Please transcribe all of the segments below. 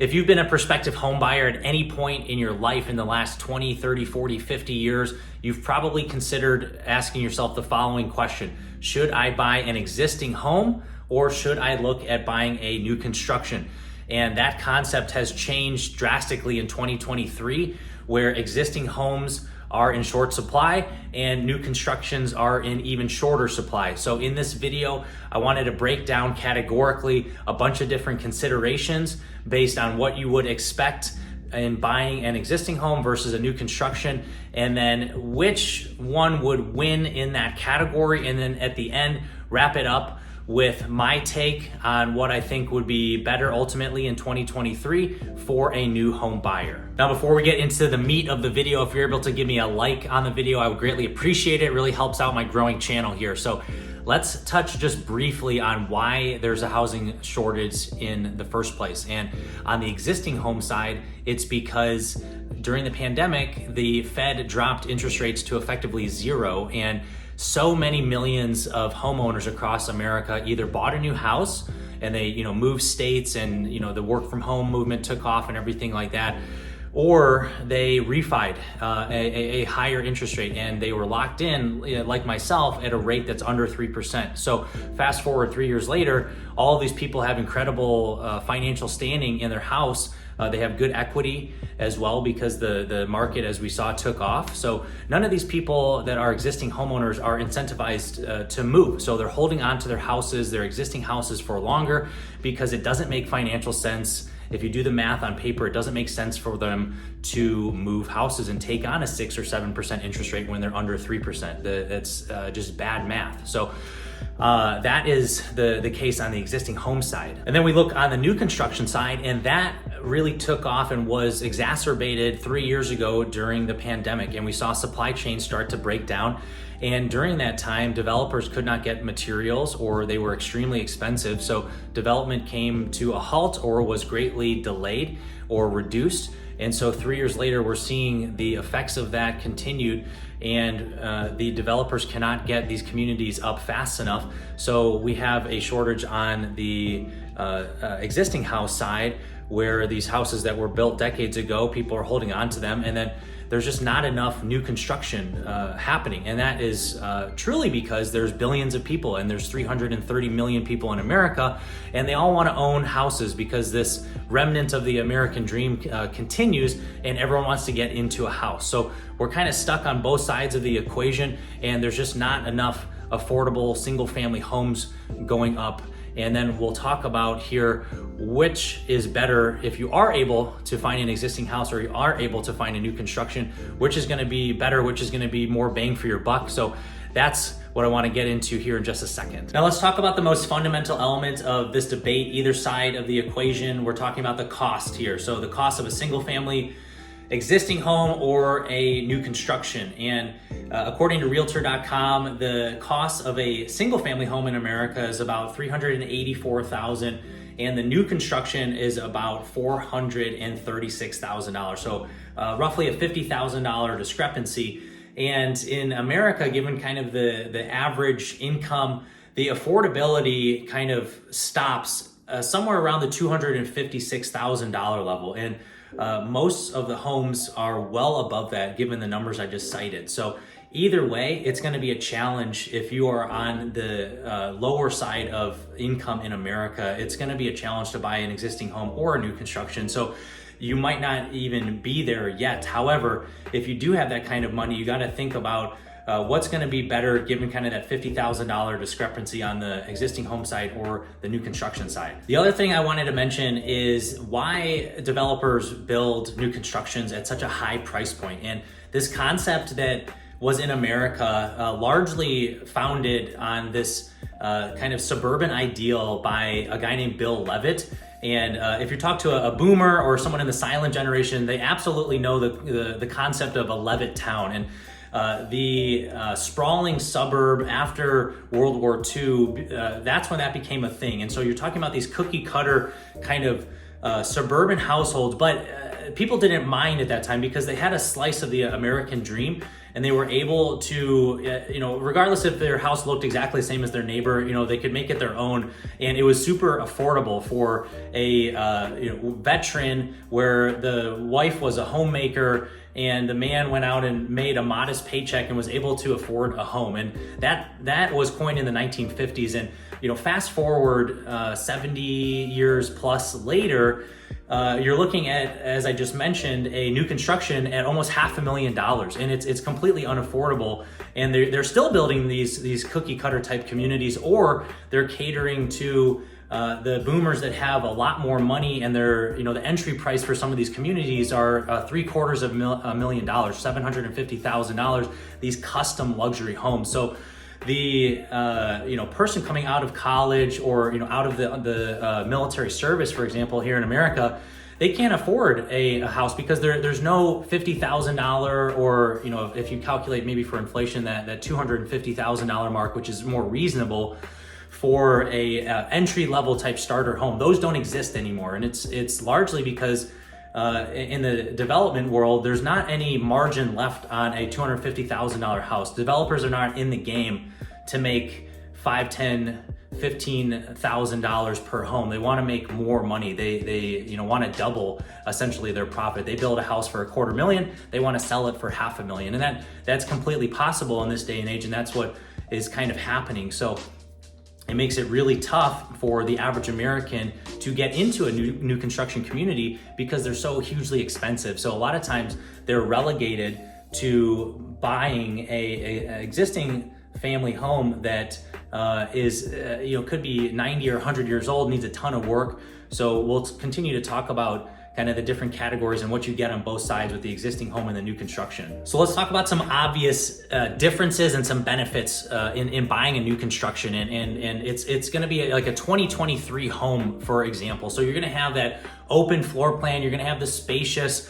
If you've been a prospective home buyer at any point in your life in the last 20, 30, 40, 50 years, you've probably considered asking yourself the following question: should I buy an existing home or should I look at buying a new construction? And that concept has changed drastically in 2023, where existing homes are in short supply and new constructions are in even shorter supply. So in this video, I wanted to break down categorically a bunch of different considerations based on what you would expect in buying an existing home versus a new construction, and then which one would win in that category, and then at the end, wrap it up with my take on what I think would be better ultimately in 2023 for a new home buyer. Now, before we get into the meat of the video, if you're able to give me a like on the video, I would greatly appreciate it. It really helps out my growing channel here. So let's touch just briefly on why there's a housing shortage in the first place. And on the existing home side, it's because during the pandemic, the Fed dropped interest rates to effectively zero, and so many millions of homeowners across America either bought a new house and they, moved states, and, the work from home movement took off and everything like that, or they refied a higher interest rate and they were locked in, like myself, at a rate that's under 3%. So fast forward 3 years later, all of these people have incredible financial standing in their house. They have good equity as well because the market, as we saw, took off. So none of these people that are existing homeowners are incentivized to move. So they're holding on to their houses, their existing houses, for longer because it doesn't make financial sense. If you do the math on paper, it doesn't make sense for them to move houses and take on a 6 or 7% interest rate when they're under 3%. That's just bad math. So that is the case on the existing home side. And then we look on the new construction side, and that really took off and was exacerbated 3 years ago during the pandemic. And we saw supply chains start to break down. And during that time, developers could not get materials, or they were extremely expensive. So development came to a halt or was greatly delayed or reduced. And so 3 years later, we're seeing the effects of that continued, and the developers cannot get these communities up fast enough. So we have a shortage on the existing house side, where these houses that were built decades ago, people are holding on to them, and then there's just not enough new construction happening. And that is truly because there's billions of people, and there's 330 million people in America, and they all want to own houses because this remnant of the American dream continues, and everyone wants to get into a house. So we're kind of stuck on both sides of the equation, and there's just not enough affordable single family homes going up. And then we'll talk about here which is better if you are able to find an existing house or you are able to find a new construction, which is going to be better, which is going to be more bang for your buck. So that's what I want to get into here in just a second. Now let's talk about the most fundamental element of this debate, either side of the equation. We're talking about the cost here. So the cost of a single family existing home or a new construction. And according to Realtor.com, the cost of a single family home in America is about $384,000, and the new construction is about $436,000. So roughly a $50,000 discrepancy. And in America, given kind of the average income, the affordability kind of stops somewhere around the $256,000 level. And most of the homes are well above that, given the numbers I just cited. So either way, it's going to be a challenge if you are on the lower side of income in America. It's going to be a challenge to buy an existing home or a new construction. So you might not even be there yet. However, if you do have that kind of money, you got to think about what's going to be better given kind of that $50,000 discrepancy on the existing home side or the new construction side. The other thing I wanted to mention is why developers build new constructions at such a high price point. And this concept that was in America, largely founded on this kind of suburban ideal by a guy named Bill Levitt. And if you talk to a boomer or someone in the silent generation, they absolutely know the concept of a Levitt town. And the sprawling suburb after World War II, that's when that became a thing. And so you're talking about these cookie cutter kind of suburban households, but people didn't mind at that time because they had a slice of the American dream, and they were able to, regardless if their house looked exactly the same as their neighbor, they could make it their own. And it was super affordable for a veteran, where the wife was a homemaker and the man went out and made a modest paycheck and was able to afford a home. And that was coined in the 1950s. And fast forward 70 years plus later, you're looking at, as I just mentioned, a new construction at almost $500,000, and it's completely unaffordable. And they're still building these cookie cutter type communities, or they're catering to the boomers that have a lot more money, and the entry price for some of these communities are $750,000, $750,000. These custom luxury homes. So the person coming out of college or out of the military service, for example, here in America, they can't afford a house because there's no $50,000 or if you calculate maybe for inflation that $250,000 mark, which is more reasonable for a entry level type starter home. Those don't exist anymore, and it's largely because in the development world, there's not any margin left on a $250,000 house. Developers are not in the game to make $5,000, $10,000, $15,000 per home. They want to make more money. They want to double essentially their profit. They build a house for $250,000. They want to sell it for $500,000, and that's completely possible in this day and age, and that's what is kind of happening. So it makes it really tough for the average American to get into a new construction community because they're so hugely expensive. So a lot of times they're relegated to buying a existing family home that is could be 90 or 100 years old, needs a ton of work. So we'll continue to talk about kind of the different categories and what you get on both sides with the existing home and the new construction. So let's talk about some obvious differences and some benefits in buying a new construction. And it's going to be like a 2023 home, for example. So you're going to have that open floor plan. You're going to have the spacious,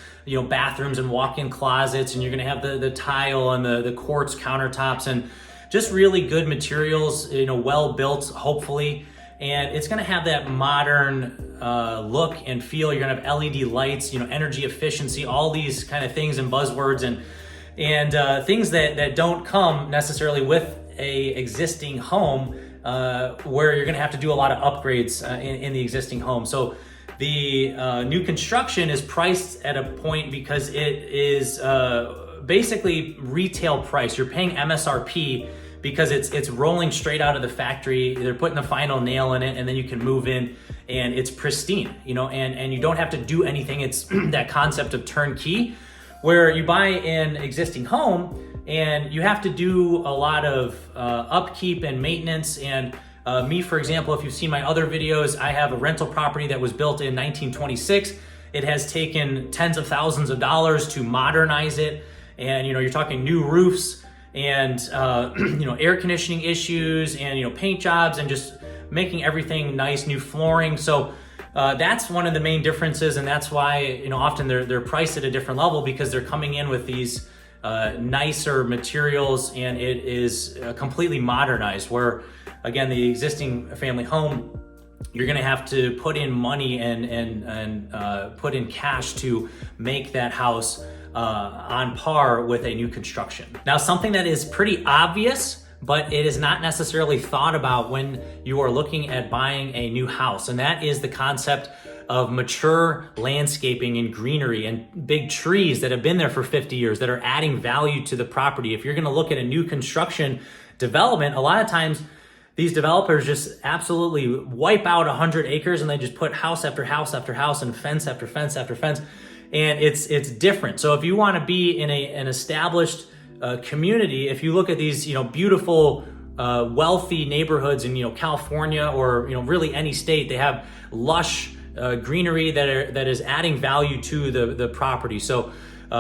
bathrooms and walk-in closets, and you're going to have the tile and the quartz countertops and just really good materials, well built, hopefully. And it's gonna have that modern look and feel. You're gonna have LED lights, energy efficiency, all these kind of things and buzzwords and things that don't come necessarily with a existing home, where you're gonna have to do a lot of upgrades in the existing home. So the new construction is priced at a point because it is basically retail price. You're paying MSRP because it's rolling straight out of the factory. They're putting the final nail in it, and then you can move in and it's pristine, and you don't have to do anything. It's that concept of turnkey, where you buy an existing home and you have to do a lot of upkeep and maintenance. And me, for example, if you've seen my other videos, I have a rental property that was built in 1926. It has taken tens of thousands of dollars to modernize it. And, you're talking new roofs and, air conditioning issues and, paint jobs and just making everything nice, new flooring. So that's one of the main differences. And that's why, often they're priced at a different level, because they're coming in with these nicer materials, and it is completely modernized, where again, the existing family home, you're going to have to put in money and put in cash to make that house on par with a new construction. Now, something that is pretty obvious, but it is not necessarily thought about when you are looking at buying a new house, and that is the concept of mature landscaping and greenery and big trees that have been there for 50 years that are adding value to the property. If you're going to look at a new construction development, a lot of times these developers just absolutely wipe out 100 acres and they just put house after house after house and fence after fence after fence. And it's different. So if you want to be in an established community, if you look at these, beautiful, wealthy neighborhoods in, California or, really any state, they have lush greenery that is adding value to the property. So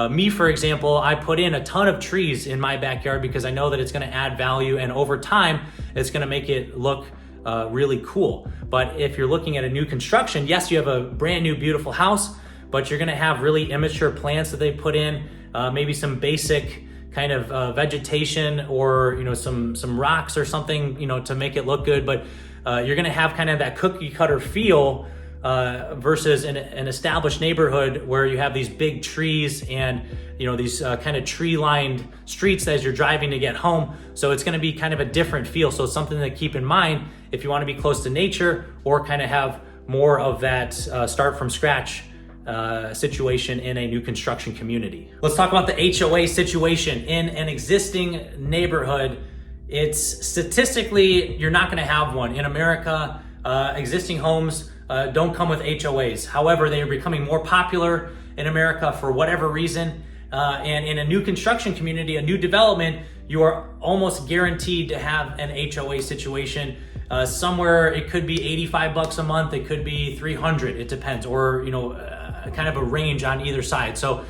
me, for example, I put in a ton of trees in my backyard because I know that it's going to add value, and over time, it's going to make it look really cool. But if you're looking at a new construction, yes, you have a brand new, beautiful house, but you're going to have really immature plants that they put in, maybe some basic kind of vegetation or some rocks or something to make it look good. But you're going to have kind of that cookie cutter feel versus an established neighborhood where you have these big trees and these kind of tree-lined streets as you're driving to get home. So it's going to be kind of a different feel. So it's something to keep in mind if you want to be close to nature or kind of have more of that start from scratch situation in a new construction community. Let's talk about the HOA situation in an existing neighborhood. It's statistically, you're not going to have one. In America, existing homes don't come with HOAs. However, they are becoming more popular in America for whatever reason. And in a new construction community, a new development, you are almost guaranteed to have an HOA situation. Somewhere it could be $85 a month, it could be $300, it depends, or kind of a range on either side. So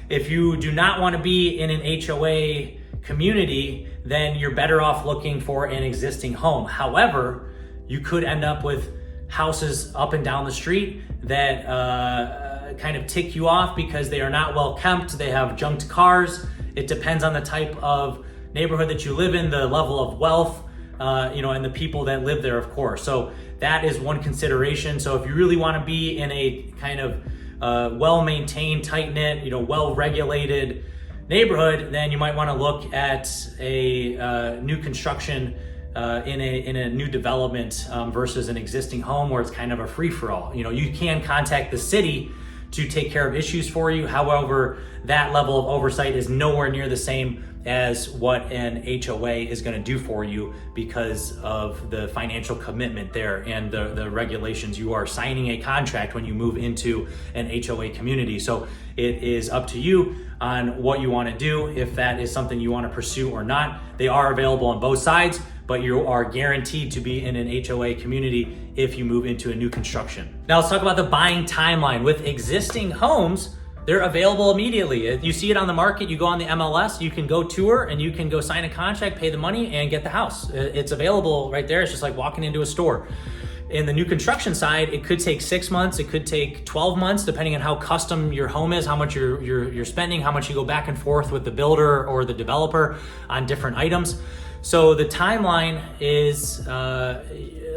if you do not want to be in an HOA community, then you're better off looking for an existing home. However, you could end up with houses up and down the street that kind of tick you off because they are not well kept, they have junked cars. It depends on the type of neighborhood that you live in, the level of wealth, and the people that live there, of course. So that is one consideration. So if you really want to be in a kind of well-maintained, tight-knit, well-regulated neighborhood, then you might want to look at a new construction in a new development versus an existing home where it's kind of a free-for-all. You can contact the city to take care of issues for you. However, that level of oversight is nowhere near the same as what an HOA is going to do for you because of the financial commitment there and the regulations. You are signing a contract when you move into an HOA community. So it is up to you on what you want to do, if that is something you want to pursue or not. They are available on both sides, but you are guaranteed to be in an HOA community if you move into a new construction. Now let's talk about the buying timeline. With existing homes, they're available immediately. If you see it on the market, you go on the MLS, you can go tour and you can go sign a contract, pay the money, and get the house. It's available right there. It's just like walking into a store. In the new construction side, it could take 6 months, it could take 12 months, depending on how custom your home is, how much you're spending, how much you go back and forth with the builder or the developer on different items. So the timeline is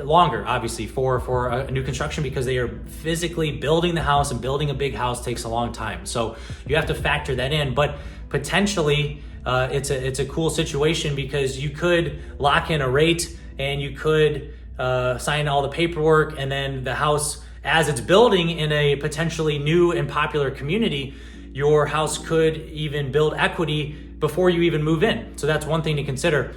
longer, obviously, for a new construction because they are physically building the house, and building a big house takes a long time. So you have to factor that in, but potentially it's a cool situation because you could lock in a rate and you could sign all the paperwork, and then the house, as it's building in a potentially new and popular community, your house could even build equity before you even move in. So that's one thing to consider.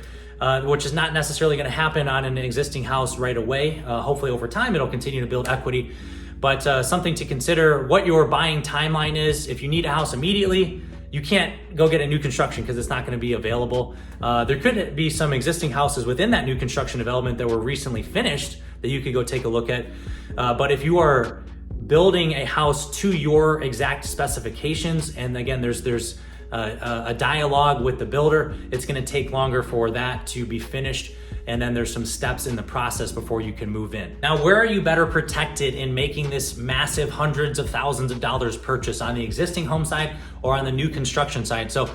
Which is not necessarily going to happen on an existing house right away. Hopefully over time it'll continue to build equity, but something to consider what your buying timeline is. If you need a house immediately, you can't go get a new construction because it's not going to be available. There could be some existing houses within that new construction development that were recently finished that you could go take a look at. But if you are building a house to your exact specifications, and again, there's a dialogue with the builder, it's going to take longer for that to be finished, and then there's some steps in the process before you can move in. Now, where are you better protected in making this massive hundreds of thousands of dollars purchase, on the existing home side or on the new construction side? So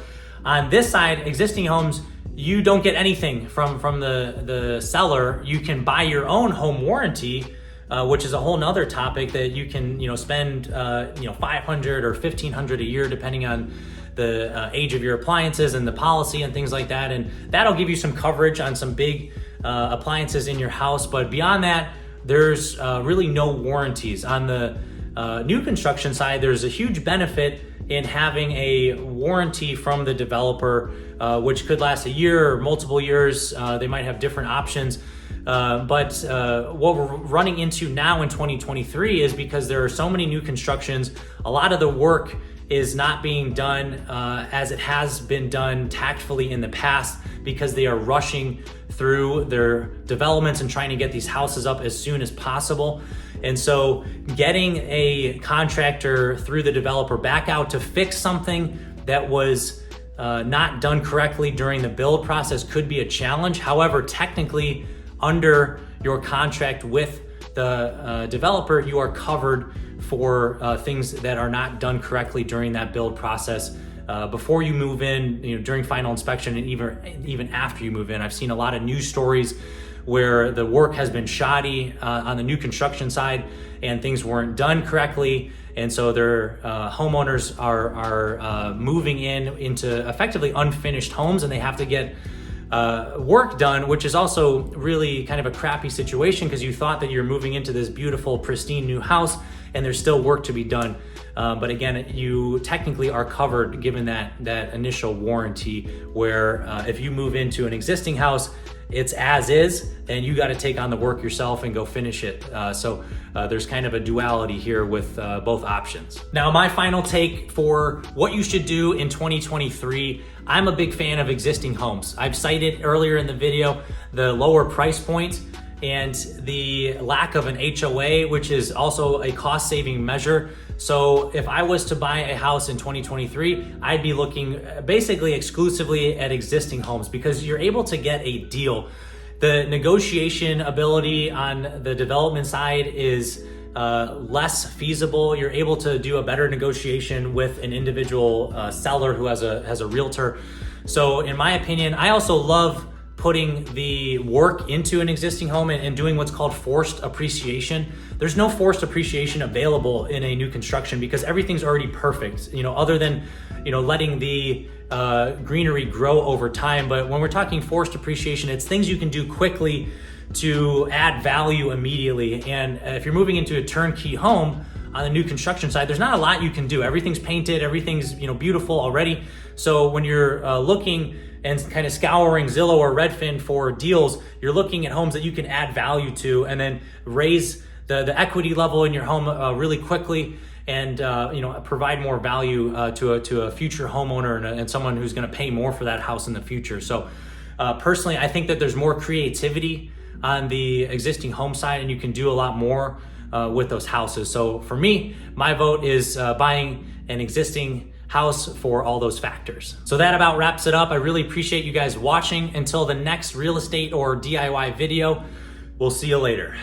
on this side, existing homes, you don't get anything from the seller. You can buy your own home warranty, which is a whole nother topic that you can spend $500 or $1,500 a year depending on the age of your appliances and the policy and things like that, and that'll give you some coverage on some big appliances in your house. But beyond that, there's really no warranties. On the new construction side, there's a huge benefit in having a warranty from the developer, which could last a year or multiple years. They might have different options. But what we're running into now in 2023 is because there are so many new constructions, a lot of the work is not being done as it has been done tactfully in the past, because they are rushing through their developments and trying to get these houses up as soon as possible. And so getting a contractor through the developer back out to fix something that was not done correctly during the build process could be a challenge. However, technically, under your contract with the developer, you are covered for things that are not done correctly during that build process before you move in, during final inspection, and even after you move in. I've seen a lot of news stories where the work has been shoddy on the new construction side and things weren't done correctly. And so their homeowners are moving into effectively unfinished homes, and they have to get work done, which is also really kind of a crappy situation because you thought that you're moving into this beautiful, pristine new house and there's still work to be done. But again, you technically are covered given that initial warranty where if you move into an existing house, it's as is, and you got to take on the work yourself and go finish it. So there's kind of a duality here with both options. Now, my final take for what you should do in 2023, I'm a big fan of existing homes. I've cited earlier in the video the lower price point and the lack of an HOA, which is also a cost-saving measure. So if I was to buy a house in 2023, I'd be looking basically exclusively at existing homes because you're able to get a deal. The negotiation ability on the development side is less feasible. You're able to do a better negotiation with an individual seller who has a realtor. So in my opinion, I also love putting the work into an existing home and doing what's called forced appreciation. There's no forced appreciation available in a new construction because everything's already perfect, other than, letting the greenery grow over time. But when we're talking forced appreciation, it's things you can do quickly to add value immediately. And if you're moving into a turnkey home on the new construction side, there's not a lot you can do. Everything's painted, everything's beautiful already. So when you're looking and kind of scouring Zillow or Redfin for deals, you're looking at homes that you can add value to and then raise the equity level in your home really quickly and provide more value to a future homeowner and someone who's going to pay more for that house in the future. So personally, I think that there's more creativity on the existing home side and you can do a lot more with those houses. So for me, my vote is buying an existing house for all those factors. So that about wraps it up. I really appreciate you guys watching. Until the next real estate or DIY video, we'll see you later.